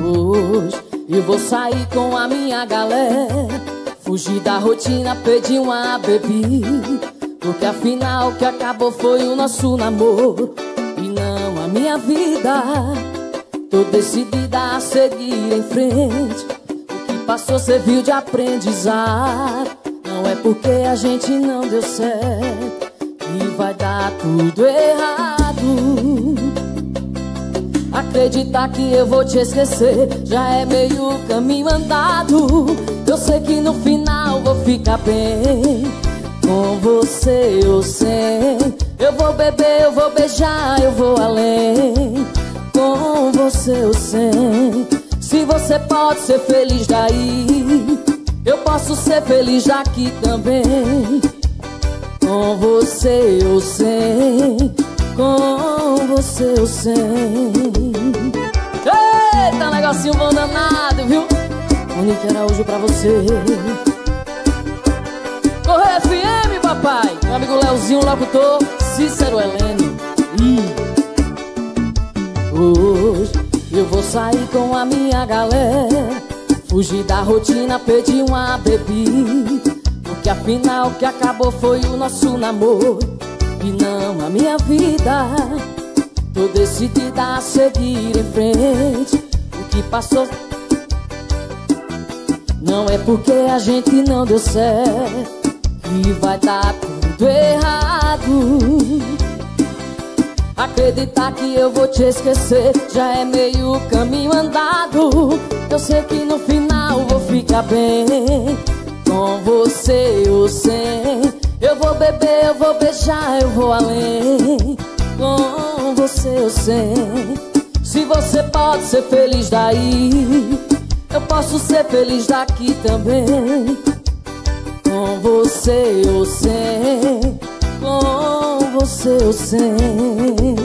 Hoje eu vou sair com a minha galera, fugir da rotina, pedir uma bebida, porque afinal o que acabou foi o nosso namoro e não a minha vida. Tô decidida a seguir em frente, o que passou serviu de aprendizado. Não é porque a gente não deu certo que vai dar tudo errado. Acreditar que eu vou te esquecer já é meio caminho andado. Eu sei que no final vou ficar bem, com você ou sem. Eu vou beber, eu vou beijar, eu vou além, com você ou sem. Se você pode ser feliz daí, eu posso ser feliz daqui também, com você ou sem, com você ou sem. Eita, negocinho bom danado, viu? Monique Araújo pra você. Correio FM, papai. Meu amigo Leozinho, locutor, Cícero Helene. Hoje eu vou sair com a minha galera, fugir da rotina, pedir uma bebida, porque afinal o que acabou foi o nosso namoro e não a minha vida. Tô decidida a seguir em frente, o que passou não é porque a gente não deu certo que vai dar tudo errado. Acreditar que eu vou te esquecer já é meio caminho andado. Eu sei que no final vou ficar bem, com você ou sem. Eu vou beber, eu vou beijar, eu vou além, com você ou sem. Se você pode ser feliz daí, eu posso ser feliz daqui também, com você ou sem, com você ou sem.